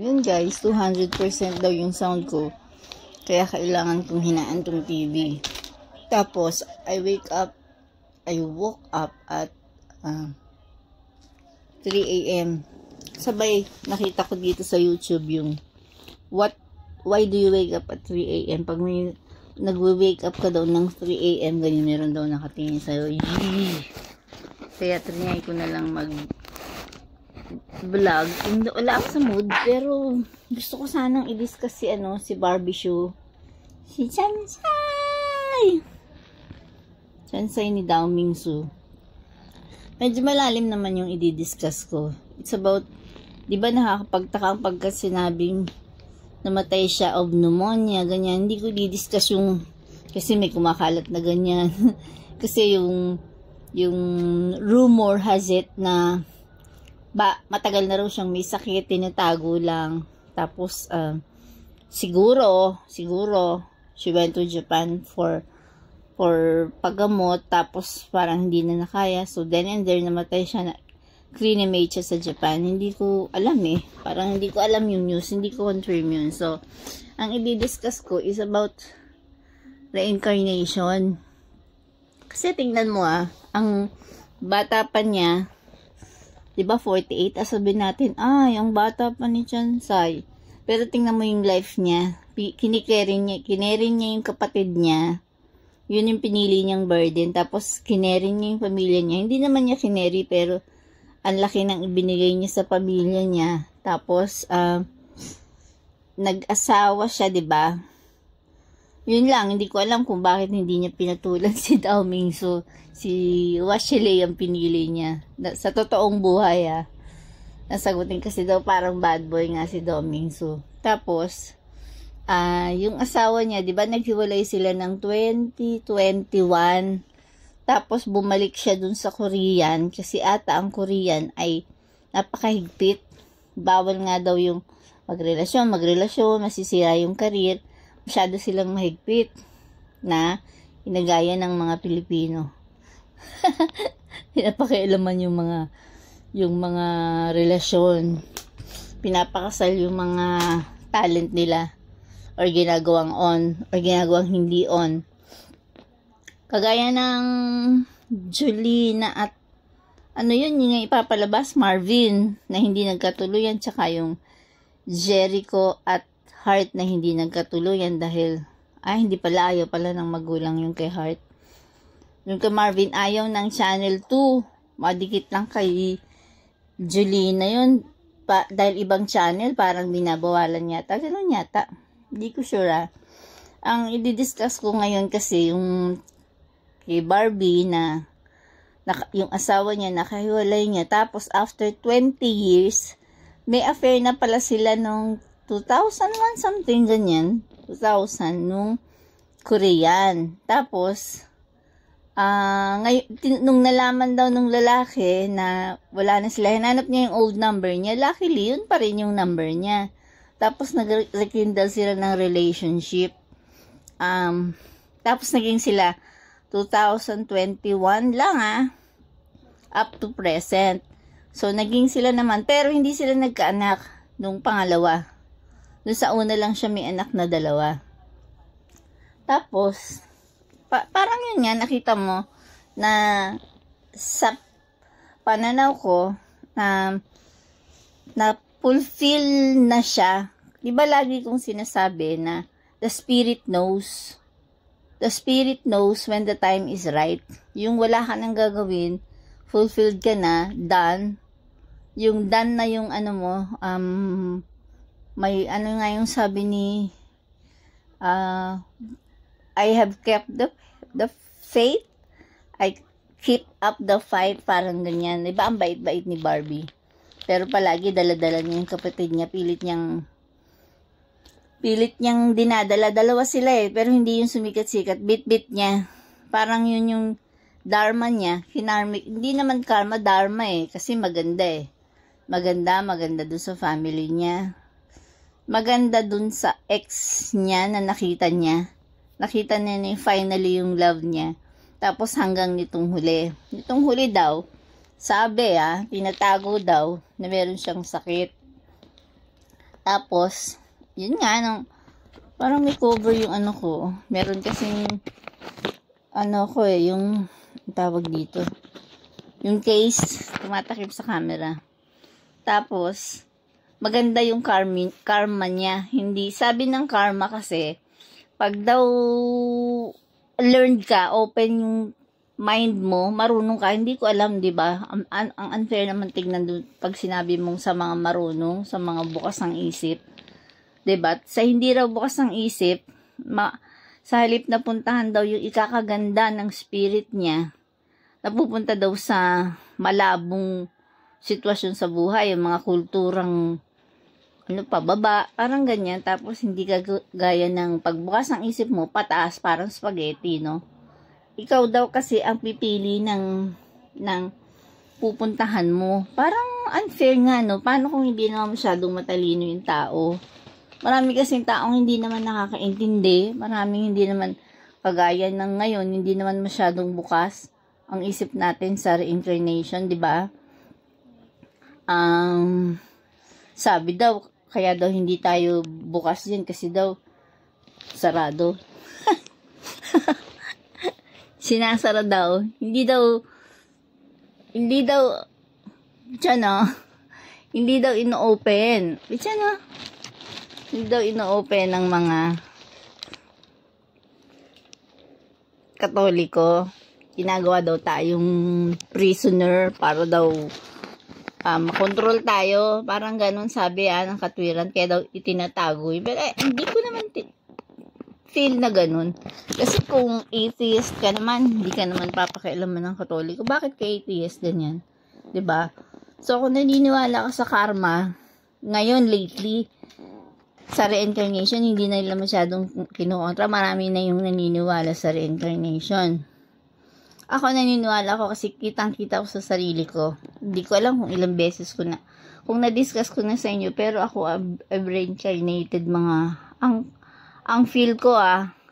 Yun guys, 200% daw yung sound ko. Kaya kailangan kong hinaan tong TV. Tapos, I woke up at 3 a.m. Sabay, nakita ko dito sa YouTube yung why do you wake up at 3 a.m. Pag may nagwe-wake up ka daw ng 3 a.m. ganyan, meron daw nakatingin sa'yo. Yee! Kaya trinay ko na lang vlog. Wala ako sa mood, pero gusto ko sanang i-discuss si Barbie Shoe. Si Chansay! Chansay ni Dao Mingsu. Medyo malalim naman yung i-discuss ko. It's about, di ba nakakapagtaka ang pagka sinabing namatay siya of pneumonia, ganyan. Hindi ko i-discuss yung, kasi may kumakalat na ganyan. Kasi yung rumor has it na matagal na raw siyang may sakit, tinatago lang. Tapos, siguro, she went to Japan for paggamot, tapos parang hindi na nakaya. So, then and there, namatay siya, cremate siya sa Japan. Hindi ko alam Parang hindi ko alam yung news, hindi ko confirm yun. So, ang i-discuss ko is about reincarnation. Kasi tingnan mo ang bata pa niya, diba 48, sabihin natin, yung bata pa ni Chansay. Pero tingnan mo yung life niya. Kineri niya yung kapatid niya. Yun yung pinili niyang burden. Tapos, kineri niya yung pamilya niya. Hindi naman niya kineri, pero ang laki ng ibinigay niya sa pamilya niya. Tapos, nag-asawa siya, diba? Yun lang, hindi ko alam kung bakit hindi niya pinatulan si Dao Mingsu. Si Washley ang pinili niya. Sa totoong buhay, nasagutin kasi daw parang bad boy nga si Dao Mingsu. Tapos, yung asawa niya, di ba naghiwalay sila ng 2021. Tapos, bumalik siya dun sa Korean. Kasi ata ang Korean ay napakahigpit. Bawal nga daw yung magrelasyon, masisira yung career. Masyado silang mahigpit na inagaya ng mga Pilipino. Pinapakialaman yung mga relasyon. Pinapakasal yung mga talent nila or ginagawang on or ginagawang hindi on. Kagaya ng Julina at yung ipapalabas, Marvin na hindi nagkatuluyan, tsaka yung Jericho at Heart na hindi nagkatuluyan dahil hindi pala, ayaw pala ng magulang yung kay Heart. Yung kay Marvin, ayaw ng Channel 2. Madikit lang kay Julina yun. Dahil ibang channel, parang binabawalan yata. Ganun yata. Hindi ko sure. Ang i-discuss ko ngayon kasi yung kay Barbie na yung asawa niya, nakahiwalay niya. Tapos after 20 years, may affair na pala sila nung 2001 something ganyan. 2000 nung Korean. Tapos, nung nalaman daw nung lalaki na wala na sila, hinanap niya yung old number niya. Luckily, yun pa rin yung number niya. Tapos, nag-rekindle sila ng relationship. Tapos, naging sila 2021 lang up to present. So, naging sila naman. Pero, hindi sila nagkaanak nung pangalawa. Doon sa una lang siya may anak na 2. Tapos, parang yun nga, nakita mo na sa pananaw ko na fulfill na siya. Diba lagi kong sinasabi na the spirit knows. The spirit knows when the time is right. Yung wala ka nang gagawin, fulfilled ka na, done. Yung done na yung may nga yung sabi ni I have kept the faith. I keep up the fight. Parang ganyan. Diba ang bait-bait ni Barbie? Pero palagi dala-dala niya yung kapatid niya. Pilit niyang dinadala. Dalawa sila pero hindi yung sumikat-sikat. Bit-bit niya. Parang yun yung dharma niya. Hindi naman karma, dharma kasi maganda Maganda dun sa family niya. Maganda dun sa ex niya na nakita niya. Nakita niya finally yung love niya. Tapos hanggang nitong huli. Nitong huli daw, sabi tinatago daw na meron siyang sakit. Tapos, yun nga, parang may cover yung ano ko. Meron kasing, ano ko yung tawag dito. Yung case, tumatakip sa camera. Tapos, maganda yung karma niya. Hindi, sabi ng karma kasi, pag daw learned ka, open yung mind mo, marunong ka, hindi ko alam, di ba? Ang unfair naman tignan doon pag sinabi mong sa mga marunong, sa mga bukas ng isip. Di ba? Sa hindi raw bukas ng isip, sa halip na puntahan daw yung ikakaganda ng spirit niya, napupunta daw sa malabong sitwasyon sa buhay, yung mga kulturang pababa, parang ganyan. Tapos hindi ka gaya ng pagbukas ng isip mo, pataas, parang spaghetti, no? Ikaw daw kasi ang pipili ng pupuntahan mo. Parang unfair nga, no? Paano kung hindi naman masyadong matalino yung tao? Marami kasing taong hindi naman nakakaintindi. Maraming hindi naman kagaya ng ngayon, hindi naman masyadong bukas ang isip natin sa reincarnation, di ba? Sabi daw, kaya daw hindi tayo bukas din kasi daw sarado. Sinasara daw. Hindi daw hindi daw ino-open. Hindi daw ino-open ng mga Katoliko. Ginagawa daw tayong prisoner para daw makontrol tayo. Parang ganun sabi ng katwiran. Kaya daw itinatago. Pero hindi ko naman feel na ganun. Kasi kung atheist ka naman, hindi ka naman papakialaman ng Katoliko. Bakit ka atheist? Ganyan. 'Di ba? So, kung naniniwala ka sa karma, ngayon, lately, sa reincarnation, hindi na nila masyadong kinukontra. Marami na yung naniniwala sa reincarnation. Ako naniniwala ko kasi kitang-kita ko sa sarili ko. Hindi ko alam kung ilang beses ko na, kung na-discuss ko na sa inyo, pero ako, I've reincarnated ang feel ko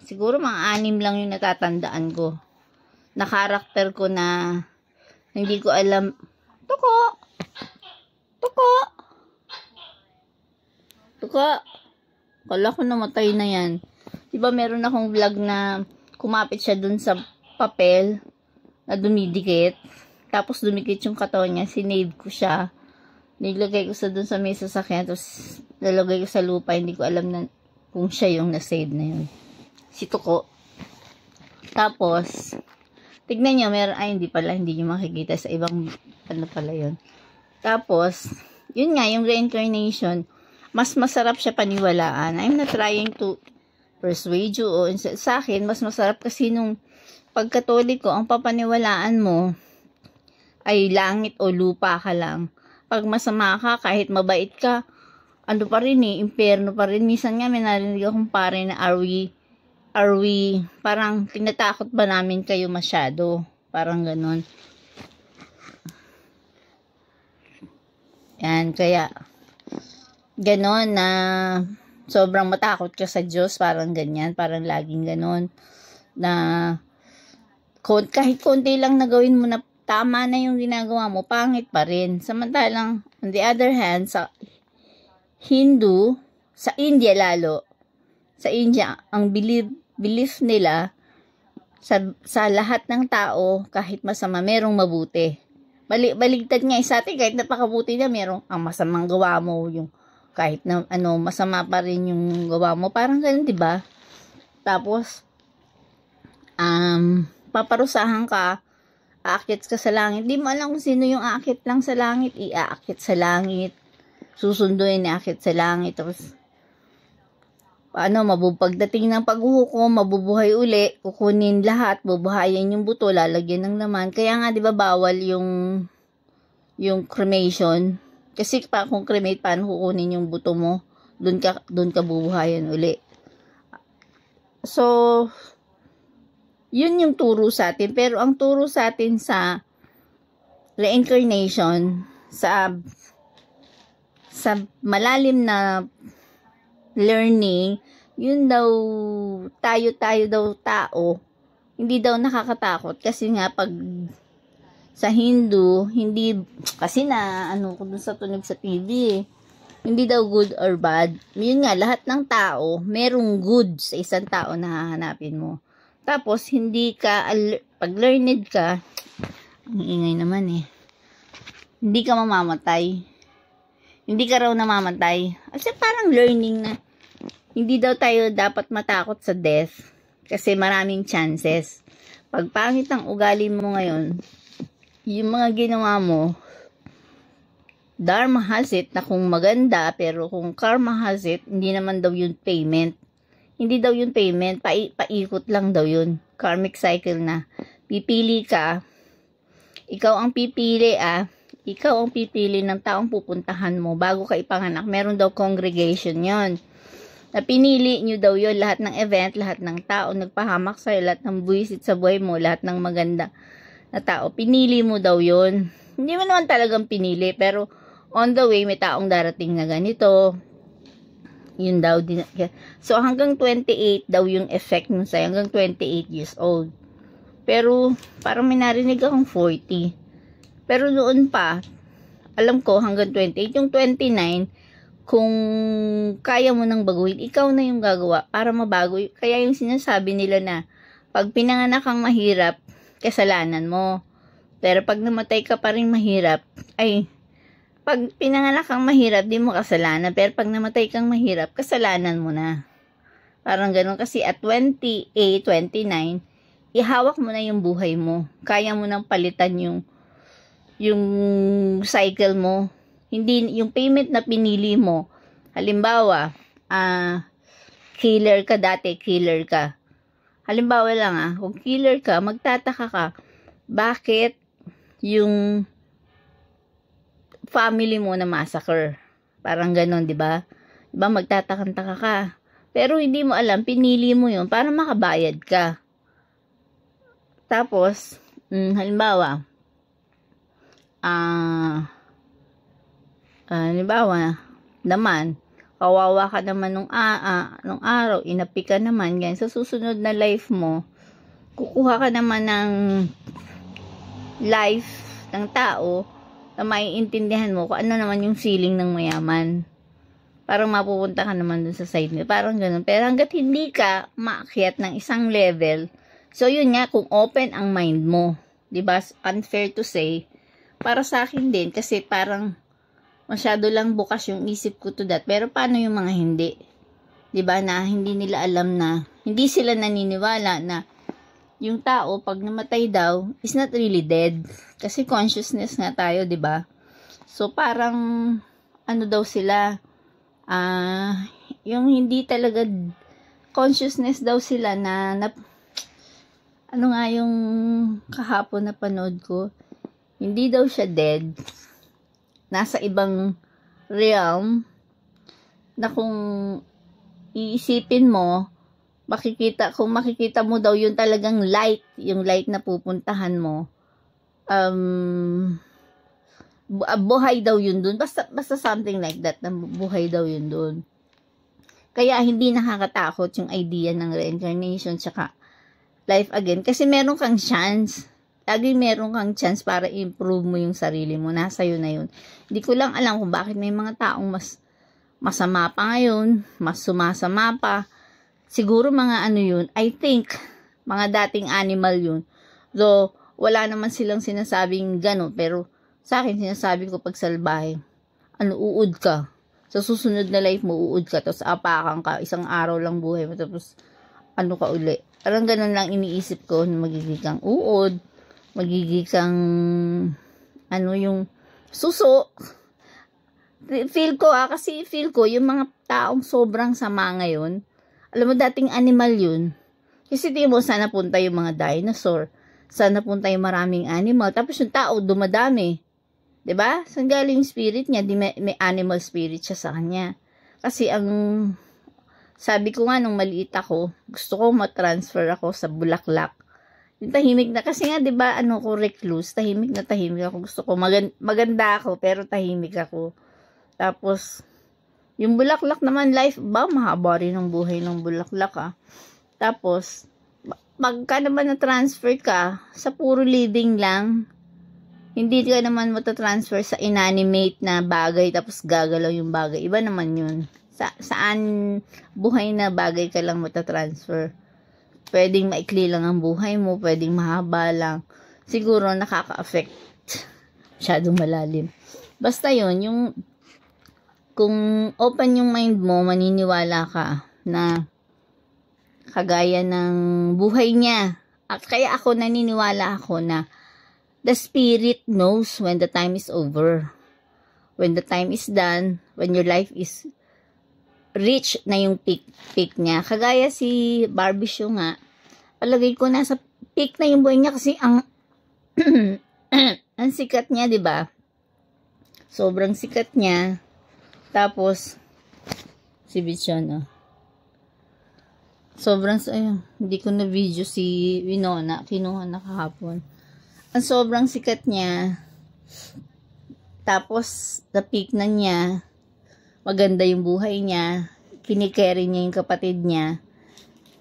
siguro mga 6 lang yung natatandaan ko. Na karakter ko na hindi ko alam. Tuko! Kala ko namatay na yan. Diba meron akong vlog na kumapit siya dun sa papel na dumidikit. Tapos dumikit yung katawan niya. Sinave ko siya. Nilagay ko sa dun sa may sasakyan. Tapos nalagay ko sa lupa. Hindi ko alam na kung siya yung na-save na yun. Si Tuko. Tapos, tignan nyo, hindi nyo makikita sa ibang, pala yun. Tapos, yun nga, yung reincarnation, mas masarap siya paniwalaan. I'm not trying to persuade you o sa akin, mas masarap kasi nung pagkatoliko, ang papaniwalaan mo ay langit o lupa ka lang. Pag masama ka, kahit mabait ka, ano pa rin impyerno pa rin. Minsan nga may narinig akong pare na are we, parang tinatakot ba namin kayo masyado? Parang ganon. Yan, kaya, ganon na sobrang matakot ka sa Diyos, parang ganyan, parang laging ganon. Na, kahit konti lang na gawin mo na tama na yung ginagawa mo, pangit pa rin. Samantalang, on the other hand, sa Hindu, sa India lalo, sa India, ang belief nila, sa lahat ng tao, kahit masama, merong mabuti. Baligtad nga, sa atin, kahit napakabuti na, merong ang masamang gawa mo, yung kahit na, masama pa rin yung gawa mo. Parang ganun, diba? Tapos, paparusahan ka, aakyat ka sa langit. Di mo alam kung sino yung aakyat lang sa langit, iaakit sa langit. Susunduin ni akit sa langit. Tapos, pagdating ng paghuhukom, mabubuhay uli, kukunin lahat, bubuhayin yung buto, lalagyan ng laman. Kaya nga, di ba, bawal yung cremation. Kasi kung cremate, paano kukunin yung buto mo? Doon ka bubuhayin uli. So, yun yung turo sa atin. Pero ang turo sa atin sa reincarnation, sa malalim na learning, yun daw, tayo daw tao, hindi daw nakakatakot. Kasi nga, pag sa Hindu, hindi, kasi ko dun sa tunog sa TV Hindi daw good or bad. Yun nga, lahat ng tao, merong good sa isang tao na hahanapin mo. Tapos, hindi ka, pag learned ka, ang ingay naman eh, hindi ka mamamatay. Hindi ka raw namamatay. Kasi parang learning na, hindi daw tayo dapat matakot sa death. Kasi maraming chances. Pag pangit ang ugali mo ngayon, yung mga ginawa mo, dharma has it na kung maganda, pero kung karma has it, hindi naman daw yun payment. Hindi daw yun payment, paikot lang daw yun. Karmic cycle na. Pipili ka, ikaw ang pipili ikaw ang pipili ng taong pupuntahan mo bago ka ipanganak. Meron daw congregation yon. Na pinili nyo daw yun, lahat ng event, lahat ng tao, nagpahamak sa'yo, lahat ng buwisit sa buhay mo, lahat ng maganda na tao, pinili mo daw yun. Hindi mo naman talagang pinili, pero on the way, may taong darating na ganito. Yun daw din. So, hanggang 28 daw yung effect nun sa'yo. Hanggang 28 years old. Pero, parang may narinig akong 40. Pero noon pa, alam ko hanggang 28. Yung 29, kung kaya mo nang baguhin, ikaw na yung gagawa para mabago. Kaya yung sinasabi nila na, pag pinanganak kang mahirap, kasalanan mo. Pero pag namatay ka pa rin mahirap, pag pinanganak kang mahirap, di mo kasalanan. Pero pag namatay kang mahirap, kasalanan mo na. Parang ganun. Kasi at 28, 29, ihawak mo na yung buhay mo. Kaya mo nang palitan yung cycle mo. Hindi, yung payment na pinili mo. Halimbawa, killer ka dati, killer ka. Halimbawa lang kung killer ka, magtataka ka, bakit yung family mo na massacre. Parang ganon, di ba? Di ba, magtatakantaka ka. Pero hindi mo alam, pinili mo yun para makabayad ka. Tapos, halimbawa, naman, kawawa ka naman nung araw, inapi ka naman, ganyan. Sa susunod na life mo, kukuha ka naman ng life ng tao na maiintindihan mo kung ano naman yung feeling ng mayaman. Parang mapupunta ka naman dun sa side nila. Parang ganun. Pero hanggat hindi ka maakyat ng isang level, so yun nga, kung open ang mind mo, diba? Unfair to say, para sa akin din, kasi parang masyado lang bukas yung isip ko to that. Pero paano yung mga hindi? Diba? Na hindi nila alam na, hindi sila naniniwala na yung tao, pag namatay daw, is not really dead. Kasi consciousness nga tayo, di ba? So, parang, ano daw sila, yung hindi talaga, consciousness daw sila na ano nga yung kahapon na panood ko, hindi daw siya dead. Nasa ibang realm, na kung iisipin mo, kung makikita mo daw yung talagang light, yung light na pupuntahan mo, buhay daw yun dun. Basta something like that, na buhay daw yun dun. Kaya hindi nakakatakot yung idea ng reincarnation tsaka life again. Kasi meron kang chance. Lagi meron kang chance para improve mo yung sarili mo. Nasa yun na yun. Hindi ko lang alam kung bakit may mga taong mas masama pa ngayon, mas sumasama pa. Siguro mga ano yun, I think, mga dating animal yun. Though, wala naman silang sinasabing gano'n, pero sa akin, sinasabi ko pag salbahe, uud ka. Sa susunod na life mo, uud ka, tapos apakan ka, isang araw lang buhay mo, tapos ano ka uli. Parang gano'n lang iniisip ko, magiging kang uud, magiging kang, yung suso. Feel ko kasi feel ko, yung mga taong sobrang sama ngayon, alam mo, dating animal yun. Kasi di mo, sana punta yung mga dinosaur. Sana punta yung maraming animal. Tapos yung tao, dumadami. Diba? Saan galing yung spirit niya? Di may animal spirit siya sa kanya. Kasi sabi ko nga nung maliit ako, gusto ko matransfer ako sa Bulaklak. Yung tahimik na, kasi nga diba, ko recluse, tahimik na tahimik ako. Gusto ko, maganda ako, pero tahimik ako. Tapos, yung Bulaklak naman, life, mahaba rin ang buhay ng Bulaklak, Tapos, pagka naman na-transfer ka, sa puro living lang, Hindi ka naman matatransfer sa inanimate na bagay tapos gagalaw yung bagay. Iba naman yun. Saan buhay na bagay ka lang matatransfer. Pwedeng maikli lang ang buhay mo, pwedeng mahaba lang. Siguro nakaka-affect. Masyadong malalim. Basta yun, yung kung open yung mind mo, maniniwala ka na kagaya ng buhay niya. At kaya ako naniniwala ako na the spirit knows when the time is over. When the time is done, when your life is reach na yung peak niya. Kagaya si Barbie Show nga, palagay ko nasa peak na yung buhay niya kasi ang ang sikat niya, 'di ba? Sobrang sikat niya. Tapos si Bichon, sobrang ayun, hindi ko na video si Winona, kinuha na kahapon. Ang sobrang sikat niya. Tapos the peak na niya. Maganda yung buhay niya, kinikerry niya yung kapatid niya,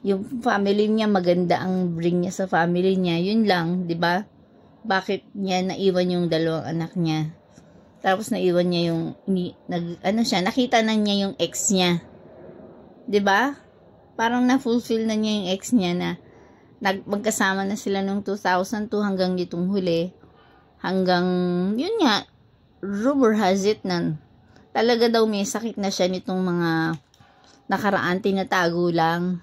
yung family niya maganda ang bring niya sa family niya, yun lang, 'di ba? Bakit niya naiwan yung dalawang anak niya? Tapos naiwan niya yung nakita na niya yung ex niya. 'Di ba? Parang na-fulfill na niya yung ex niya na magkasama na sila nung 2002 hanggang nitong huli. Hanggang yun nga, rumor has it na talaga daw may sakit na siya nitong mga nakaraan, tinatago lang.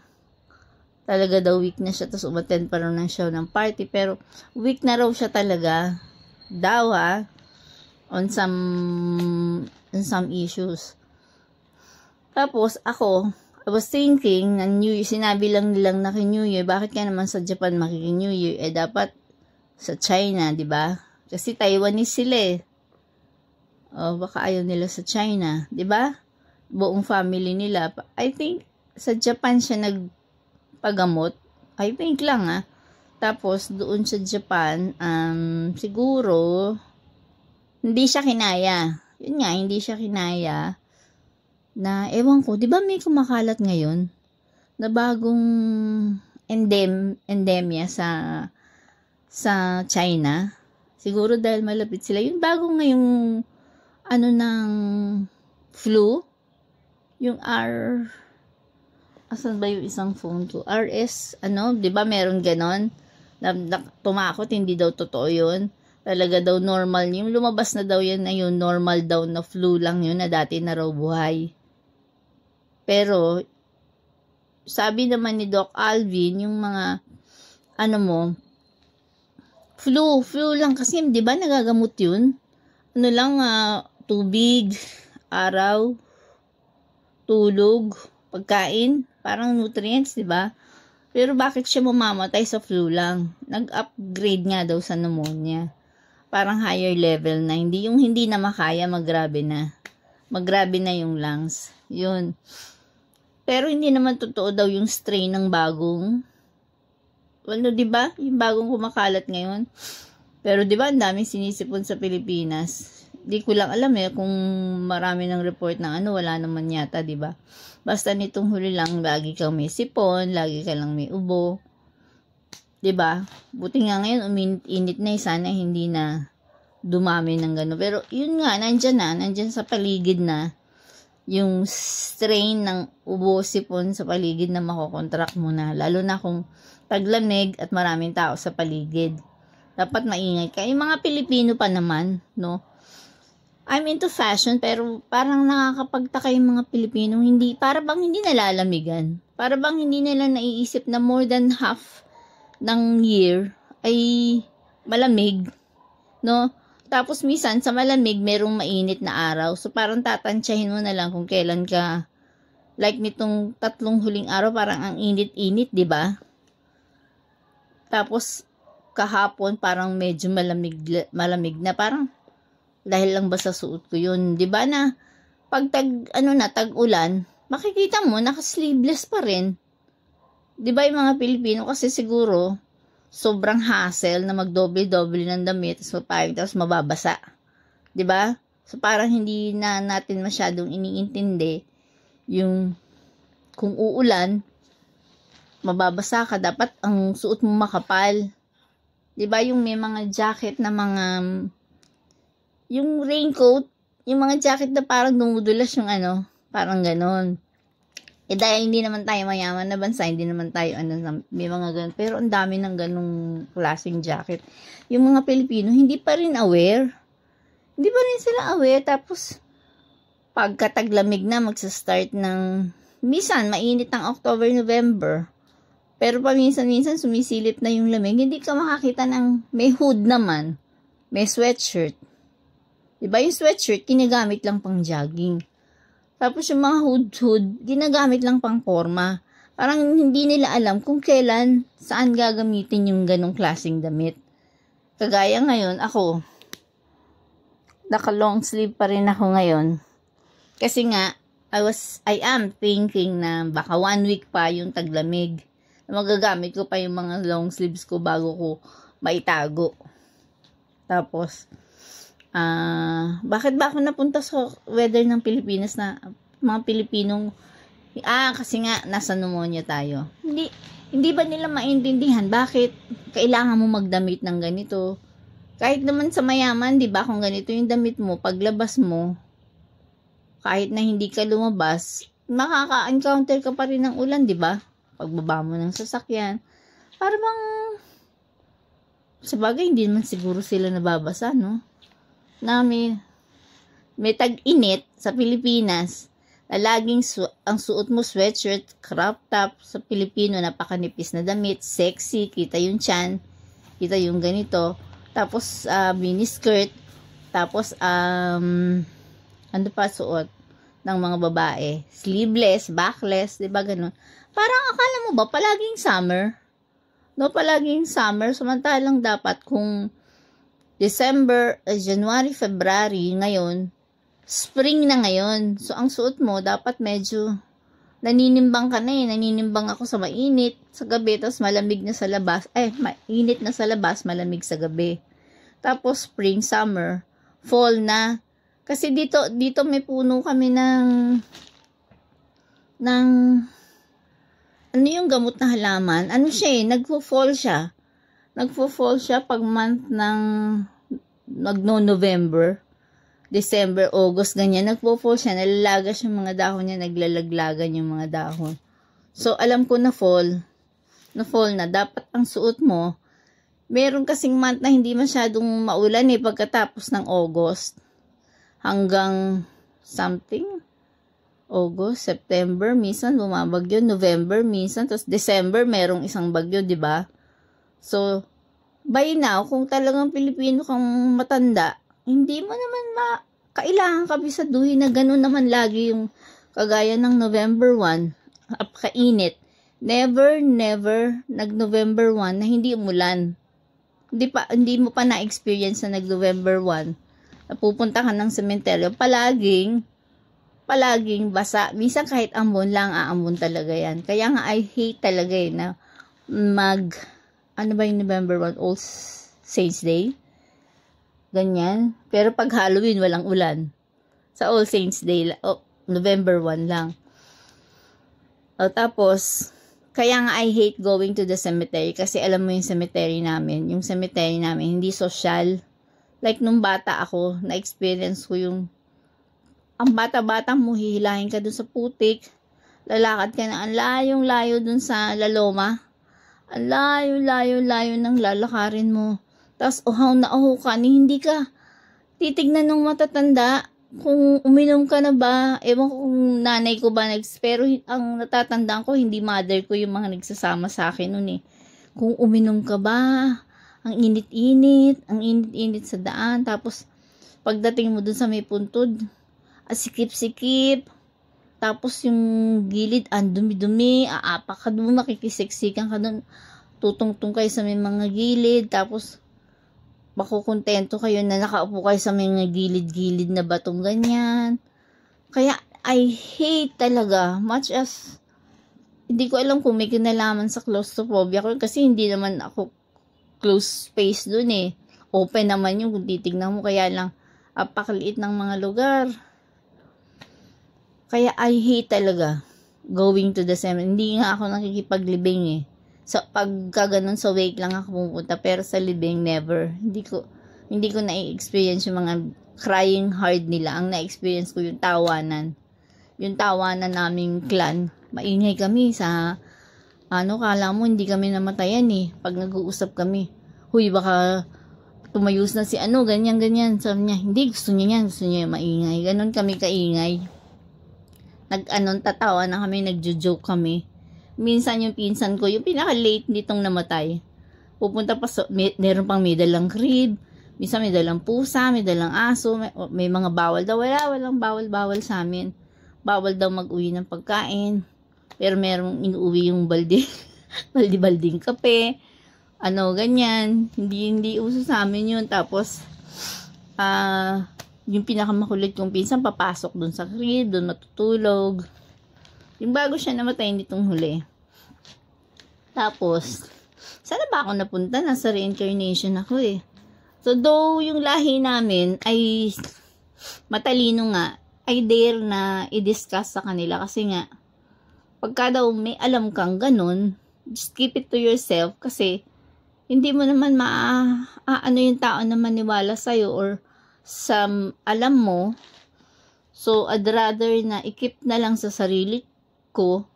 Talaga daw weak na siya, tapos umattend pa raw ng show ng party, pero weak na raw siya talaga. Daw on some issues. Tapos ako, I was thinking, na New Year, sinabi lang nilang na New Year, bakit ka naman sa Japan New Year? Dapat sa China, di ba? Kasi Taiwanese sila baka ayaw nila sa China, 'di ba? Buong family nila. I think sa Japan siya nagpagamot. I think lang Tapos doon sa Japan, siguro hindi siya kinaya. Yun nga, hindi siya kinaya. Na ewan ko, 'di ba may kumakalat ngayon na bagong endemya sa China? Siguro dahil malapit sila. Yung bagong ngayong ng flu, yung asan ba yung isang phone ko? RS, 'di ba meron ganon? Tumakot, hindi daw totoo yun. Talaga daw normal. Yung lumabas na daw yan na yun, normal daw na flu lang yun na dati na raw buhay. Pero, sabi naman ni Doc Alvin, yung mga, flu lang kasi, di ba nagagamot yun? Tubig, araw, tulog, pagkain, parang nutrients, di ba? Pero bakit siya mamamatay sa flu lang? Nag-upgrade nga daw sa pneumonia. Parang higher level na, hindi na makaya, maggrabe na. Maggrabe na yung lungs. Yun. Pero hindi naman totoo daw yung strain ng bagong, di ba? Yung bagong kumakalat ngayon. Pero di ba, ang daming sinisipon sa Pilipinas. Di ko lang alam kung marami ng report ng wala naman yata, di ba? Basta nitong huli lang, lagi kang may sipon, lagi ka lang may ubo. Di ba? Buti nga ngayon, uminit na sana hindi na dumami ng gano'n. Pero yun nga, nandyan sa paligid na yung strain ng ubo, sipon sa paligid na makokontract mo na. Lalo na kung taglamig at maraming tao sa paligid. Dapat maingay ka. Yung mga Pilipino pa naman, no? I'm into fashion, pero parang nakakapagtaka yung mga Pilipino, para bang hindi nalalamigan. Para bang hindi nila naiisip na more than half ng year ay malamig, no? Tapos minsan sa malamig, merong mainit na araw. So parang tatansyahin mo na lang kung kailan ka, like nitong 3 huling araw, parang ang init-init, di ba? Tapos kahapon parang medyo malamig na, parang dahil lang ba sa suot ko yun, 'di ba, na pag tag-ulan, makikita mo naka-sleeveless pa rin. 'Di ba yung mga Pilipino kasi siguro sobrang hassle na magdoble-doble ng damit tapos mababasa. 'Di ba? So parang hindi na natin masyadong iniintindi yung kung uulan, mababasa ka, dapat ang suot mo makapal. 'Di ba yung may mga jacket na mga, yung raincoat, yung mga jacket na parang dumudulas yung ano, parang ganon. Dahil hindi naman tayo mayaman na bansa, hindi naman tayo may mga ganun. Pero ang dami ng ganung klaseng jacket. Yung mga Pilipino, hindi pa rin aware. Hindi pa rin sila aware. Tapos, pagkataglamig na, magsa-start ng, minsan, mainit ng October, November. Pero paminsan-minsan, sumisilip na yung lamig. Hindi ka makakita ng, may hood naman. May sweatshirt. Diba yung sweatshirt, kinagamit lang pang jogging. Tapos yung mga hood, ginagamit lang pang forma. Parang hindi nila alam kung kailan, saan gagamitin yung ganong klaseng damit. Kagaya ngayon, ako, naka long sleeve pa rin ako ngayon. Kasi nga, I am thinking na baka 1 week pa yung taglamig. Magagamit ko pa yung mga long sleeves ko bago ko maitago. Tapos, bakit ba ako napunta sa weather ng Pilipinas na mga Pilipinong, kasi nga nasa pneumonia tayo. Hindi ba nila maintindihan bakit kailangan mo magdamit ng ganito? Kahit naman sa mayaman, 'di ba, kung ganito yung damit mo, paglabas mo, kahit na hindi ka lumabas, makaka-encounter ka pa rin ng ulan, 'di ba? Pagbaba mo ng sasakyan, para bang sa bagay hindi naman siguro sila nababasa, no? Na may tag-init sa Pilipinas na laging ang suot mo sweatshirt, crop top, sa Pilipino napakanipis na damit, sexy, kita yung tiyan, kita yung ganito, tapos mini skirt, tapos ano pa suot ng mga babae, sleeveless, backless, 'di ba ganun? Parang akala mo ba palaging summer? No, palaging summer, samantalang dapat kung December, January, February, ngayon, spring na ngayon. So, ang suot mo, dapat medyo naninimbang ka na eh. Naninimbang ako sa mainit sa gabi, tapos malamig na sa labas. Mainit na sa labas, malamig sa gabi. Tapos, spring, summer, fall na. Kasi dito may puno kami ng ano yung gamot na halaman? Ano siya eh, nagfo-fall siya. Nagfo-fall siya pag month ng November, December, August, ganyan. Nagfo-fall siya, nalalagas yung mga dahon niya, naglalaglagan yung mga dahon. So, alam ko na fall na. Dapat ang suot mo, meron kasing month na hindi masyadong maulan eh, pagkatapos ng August. Hanggang something, August, September, minsan bumabagyo, November, minsan, tapos December, merong isang bagyo, di ba? So, by now, kung talagang Pilipino kang matanda, hindi mo naman kailangan kabisaduhin na gano'n naman lagi yung kagaya ng November 1, apakainit. Never, nag-November 1 na hindi umulan. Hindi mo pa na-experience na nag-November 1, napupunta ka ng sementeryo, palaging basa. Minsan kahit ambon lang, aambon talaga yan. Kaya nga, I hate talaga na ano ba yung November 1? All Saints Day? Ganyan. Pero pag Halloween, walang ulan. Sa All Saints Day, November 1 lang. Tapos, kaya nga I hate going to the cemetery kasi alam mo yung cemetery namin hindi social. Like nung bata ako, na-experience ko yung ang bata-bata mo, hihilahin ka dun sa putik, lalakad ka na ang layong-layo dun sa laloma, ang layo ng lalakarin mo. Tapos, uhaw na uhaw ka, hindi ka titignan ng matatanda kung uminom ka na ba. Ewan ko kung nanay ko ba pero ang natatandaan ko, hindi mother ko yung mga nagsasama sa akin nun eh. Kung uminom ka ba, ang init-init sa daan. Tapos, pagdating mo dun sa may puntod, sikip-sikip. Tapos yung gilid, ang dumi-dumi, aapak ka doon, makikisiksikan ka doon, tutungtong kayo sa may mga gilid, tapos makukontento kayo na nakaupo kayo sa mga gilid-gilid na batong ganyan. Kaya I hate talaga, much as hindi ko alam kung may kinalaman sa claustrophobia ko kasi hindi naman ako close space doon eh. Open naman yung kung titignan mo, kaya lang apakaliit ng mga lugar. Kaya I hate talaga going to the cemetery. Hindi nga ako nakikipaglibing eh. So, pagka ganun sa wake lang ako pupunta, pero sa libing, never. Hindi ko na-experience yung mga crying hard nila. Ang na-experience ko yung tawanan. Yung tawanan naming clan. Maingay kami sa, kala mo hindi kami namatayan eh. Pag nag-uusap kami, huy, baka tumayos na si ganyan, ganyan. Sabi niya, hindi, gusto niya yan, gusto niya maingay. Ganon kami kaingay. Tatawa na kami, nagjo-joke kami. Minsan yung pinsan ko, yung pinaka-late nitong namatay, pupunta pa, meron pang may dalang crib, minsan may dalang pusa, may dalang aso, may mga bawal daw. Walang bawal sa amin. Bawal daw mag-uwi ng pagkain. Pero merong inuwi yung balde, baldi-balding kape, ganyan. Hindi uso sa amin yun. Tapos, yung pinakamakulit kong pinsan, papasok dun sa crib, dun matutulog. Yung bago siya namatay nitong huli. Tapos, sana ba ako napunta? Nasa reincarnation ako eh. So, though yung lahi namin ay matalino nga, ay dare na i-discuss sa kanila. Kasi nga, pagka daw may alam kang ganun, just keep it to yourself. Kasi, hindi mo naman yung tao na maniwala sa'yo or sa alam mo. So, I'd rather na i-keep na lang sa sarili ko.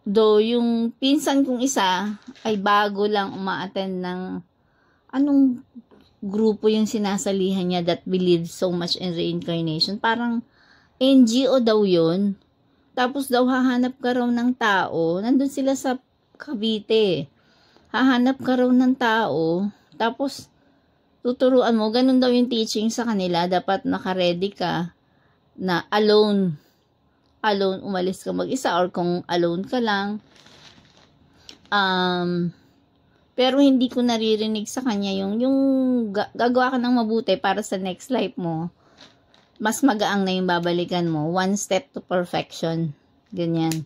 Though yung pinsan kong isa ay bago lang uma-attend ng anong grupo yung sinasalihan niya that believes so much in reincarnation. Parang NGO daw yun. Tapos daw hahanap ka raw ng tao. Nandun sila sa Cavite. Hahanap ka raw ng tao. Tapos tuturuan mo. Ganun daw yung teaching sa kanila. Dapat naka-ready ka na alone umalis ka mag-isa or kung alone ka lang. Pero hindi ko naririnig sa kanya yung gagawa ka ng mabuti para sa next life mo. Mas magaang na yung babalikan mo. One step to perfection. Ganyan.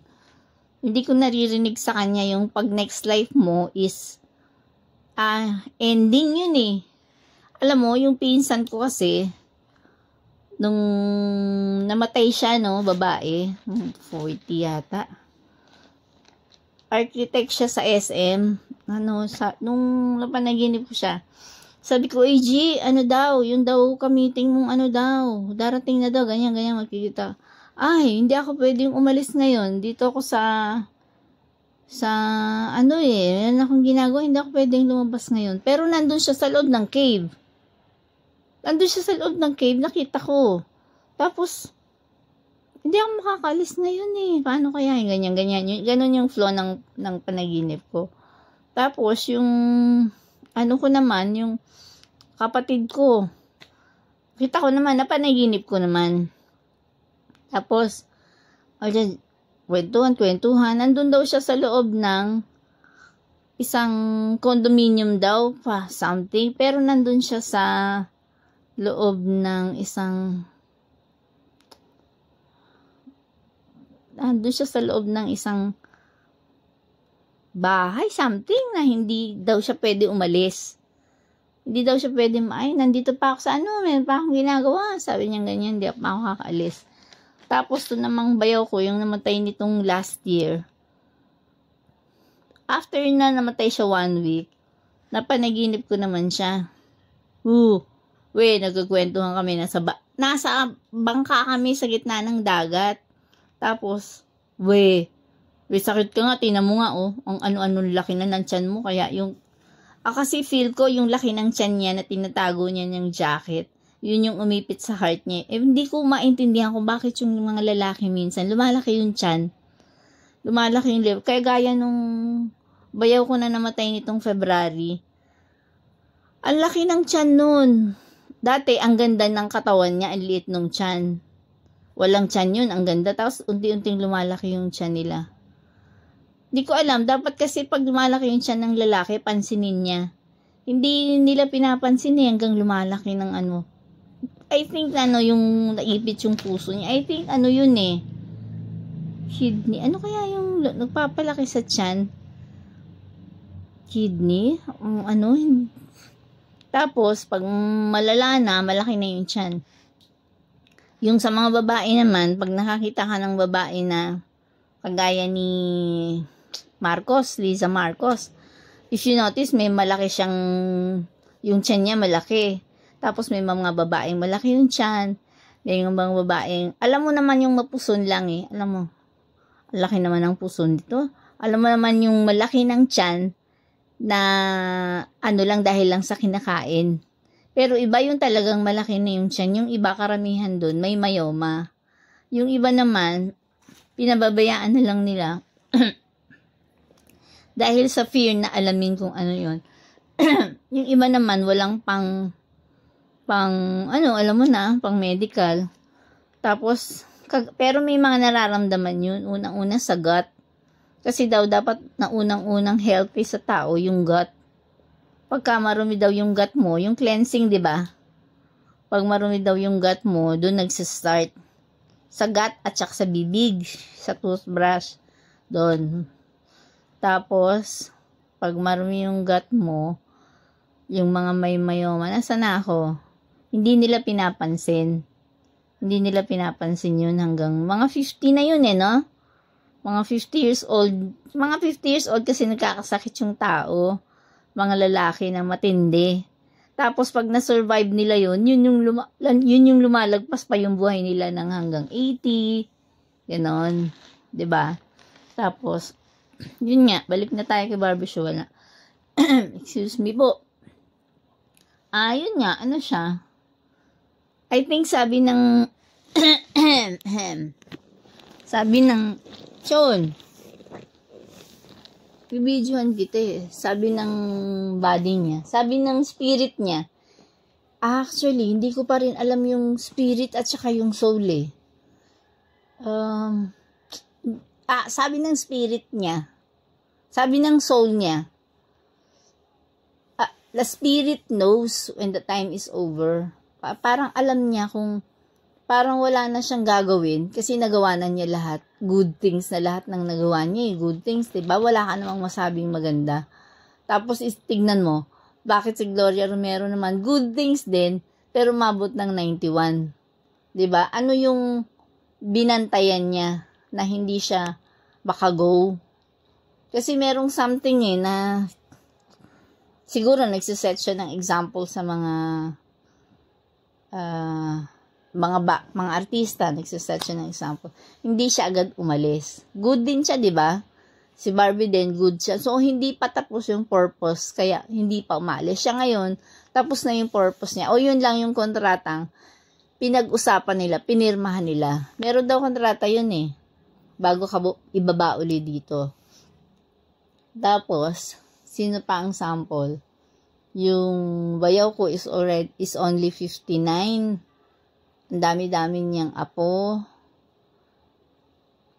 Hindi ko naririnig sa kanya yung pag next life mo is ending yun eh. Alam mo, yung pinsan ko kasi, nung namatay siya, babae, 40 yata. Architect siya sa SM. Nung napanaginip ko siya, sabi ko, G, yung daw kamiting mong darating na daw, ganyan, magkikita. Ay, hindi ako pwedeng umalis ngayon. Dito ako meron akong ginagawa, hindi ako pwedeng lumabas ngayon. Pero nandun siya sa loob ng cave. Nakita ko. Tapos, hindi ako makakalis ngayon eh. Paano kaya? Ganyan. Ganon yung flow ng panaginip ko. Tapos, yung ko naman, yung kapatid ko. Kita ko naman, napanaginip ko naman. Tapos, kwentuhan. Nandun daw siya sa loob ng isang condominium daw pa, something. Pero nandun siya sa loob ng isang bahay, something na hindi daw siya pwede umalis. Hindi daw siya pwede, nandito pa ako sa meron pa akong ginagawa. Sabi niya ganyan, hindi pa ako kakaalis. Tapos to namang bayaw ko, yung namatay nitong last year. After na namatay siya 1 week, napanaginip ko naman siya. Nagkukwentuhan kami, nasa bangka kami sa gitna ng dagat. Tapos, sakit ka nga, tinan mo nga, ang ano-ano laki na ng tiyan mo. Kaya kasi feel ko yung laki ng tiyan niya na tinatago niya ng jacket. Yun yung umipit sa heart niya. Hindi ko maintindihan kung bakit yung mga lalaki minsan, lumalaki yung tiyan. Lumalaki yung liver. Kaya gaya nung bayaw ko na namatay nitong February. Ang laki ng tiyan nun. Dati, ang ganda ng katawan niya, ang liit nung tiyan. Walang tiyan yun, ang ganda. Tapos, unti-unting lumalaki yung tiyan nila. Di ko alam, dapat kasi pag lumalaki yung tiyan ng lalaki, pansinin niya. Hindi nila pinapansin hanggang lumalaki ng I think, yung naipit yung puso niya. I think, yun eh. Kidney. Ano kaya yung nagpapalaki sa tiyan? Kidney? Tapos, pag malala na, malaki na yung tiyan. Yung sa mga babae naman, pag nakakita ka ng babae na kagaya ni Marcos, Liza Marcos. If you notice, may malaki siyang, yung tiyan niya malaki. Tapos may mga babaeng malaki yung tiyan. May mga babaeng, alam mo naman yung mapuson lang eh. Alam mo, laki naman ng puson dito. Alam mo naman yung malaki ng tiyan na ano lang dahil lang sa kinakain. Pero iba yung talagang malaki na yung tiyan. Yung iba karamihan doon, may mayoma. Yung iba naman, pinababayaan na lang nila. Dahil sa fear na alamin kung ano yon. Yung iba naman, walang pang alam mo na, pang medical. Tapos, pero may mga nararamdaman yun. Unang-una sa gut. Kasi daw dapat na unang-unang healthy sa tao, yung gut. Pagka marumi daw yung gut mo, yung cleansing, di ba? Pag marumi daw yung gut mo, doon nagsistart. Sa gut at saka sa bibig, sa toothbrush, doon. Tapos, pag marumi yung gut mo, yung mga may mayoma, nasa na ako? Hindi nila pinapansin. Hindi nila pinapansin yun hanggang mga 50 na yun eh, no? Mga 50 years old. Mga 50 years old kasi nagkakasakit yung tao. Mga lalaki na matindi. Tapos pag na-survive nila yun, yun yung lumalagpas pa yung buhay nila ng hanggang 80. Ganon. 'Di ba? Tapos, yun nga, balik na tayo kay Barbie Show. Wala. Excuse me po. Yun nga, ano siya? I think sabi ng sabi ng Chon, bibidyohan kita eh. Sabi ng body niya, sabi ng spirit niya, actually, hindi ko pa rin alam yung spirit at saka yung soul eh. Sabi ng spirit niya, sabi ng soul niya, the spirit knows when the time is over. Parang alam niya kung parang wala na siyang gagawin kasi nagawa na niya lahat. Good things na lahat ng nagawa niya. Good things, diba? Wala ka namang masabing maganda. Tapos tignan mo, bakit si Gloria Romero naman good things din, pero mabot ng 91. Diba? Ano yung binantayan niya na hindi siya makago? Kasi merong something eh na siguro nagsiset siya ng example sa mga mga artista, nagsiset siya ng example. Hindi siya agad umalis. Good din siya, di ba? Si Barbie din, good siya. So, hindi pa tapos yung purpose, kaya hindi pa umalis. Siya ngayon, tapos na yung purpose niya. O, yun lang yung kontratang pinag-usapan nila, pinirmahan nila. Meron daw kontrata yun eh. Bago ka ibaba uli dito. Tapos, sino pa ang sample? Yung bayaw ko is only 59. Ang dami-dami niyang apo.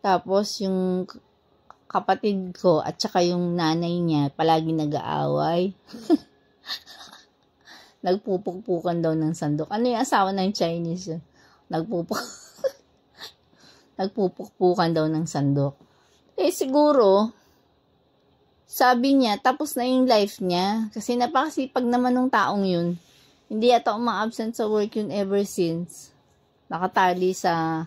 Tapos yung kapatid ko at saka yung nanay niya palagi nag-aaway. Nagpupukpukan daw ng sandok. Ano yung asawa ng Chinese? Nagpupukpukan daw ng sandok. Eh siguro sabi niya, tapos na yung life niya. Kasi napakasipag naman ng taong yun. Hindi yata umang-absent sa work yun ever since. Nakatali sa...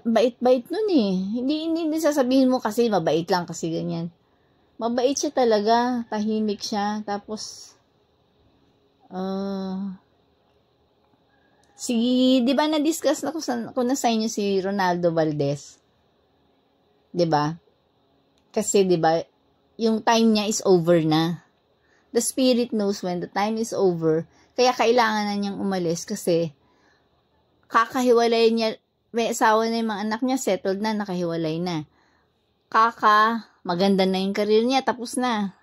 bait-bait nun eh. Hindi sasabihin mo kasi mabait lang kasi ganyan. Mabait siya talaga. Tahimik siya. Tapos... di ba na-discuss na ko na sa inyo si Ronaldo Valdez? Di ba? Kasi, di ba, yung time niya is over na. The spirit knows when the time is over. Kaya kailangan na niyang umalis kasi kakahiwalay niya, may asawa na yung mga anak niya, settled na, nakahiwalay na. Maganda na yung career niya, tapos na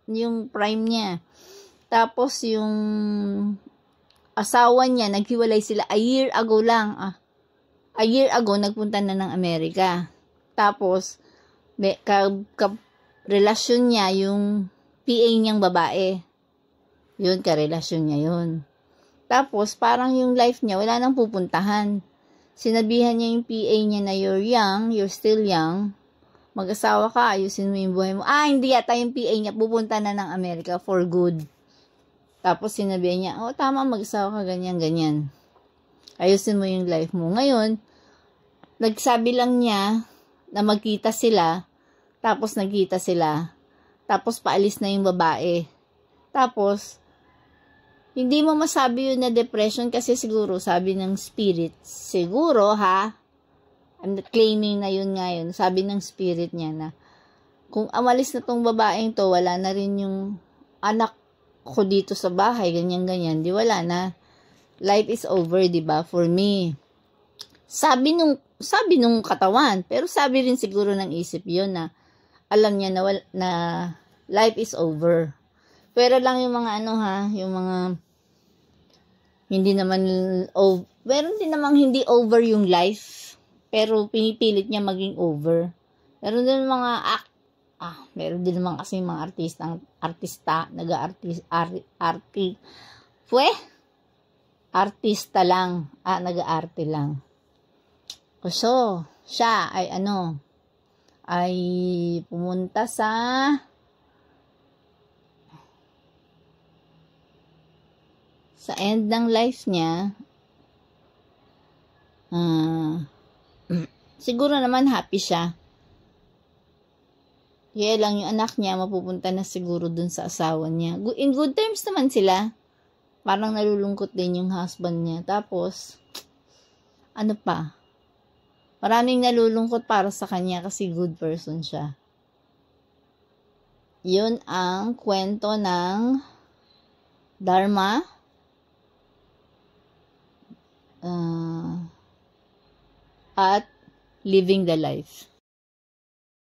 yung prime niya. Tapos yung asawa niya, naghiwalay sila a year ago lang. A year ago, nagpunta na ng Amerika. Tapos, relasyon niya yung PA niyang babae. Yun, karelasyon niya yun. Tapos, parang yung life niya, wala nang pupuntahan. Sinabihan niya yung PA niya na you're still young. Mag-asawa ka, ayusin mo yung buhay mo. Hindi yata yung PA niya, pupunta na ng Amerika for good. Tapos, sinabihan niya, tama, mag-asawa ka, ganyan. Ayusin mo yung life mo. Ngayon, nagsabi lang niya, na magkita sila, tapos nagkita sila, tapos paalis na yung babae. Tapos, hindi mo masabi yun na depression kasi siguro, sabi ng spirit, siguro ha, I'm not claiming na yun nga yun, sabi ng spirit niya na, kung amalis na tong babaeng to, wala na rin yung anak ko dito sa bahay, ganyan-ganyan, di wala na. Life is over, di ba? For me. Sabi nung katawan, pero sabi rin siguro ng isip yun na, alam niya na life is over. Pero lang yung mga yung mga hindi naman meron din namang hindi over yung life, pero pinipilit niya maging over. Meron din mga meron din naman kasi mga artista, artista lang, nag-aarte lang. So, siya ay ay pumunta sa end ng life niya. Siguro naman happy siya. Kaya lang yung anak niya mapupunta na siguro dun sa asawa niya. In good terms naman sila. Parang nalulungkot din yung husband niya. Tapos, maraming nalulungkot para sa kanya kasi good person siya. Yun ang kwento ng Dharma at Living the Life.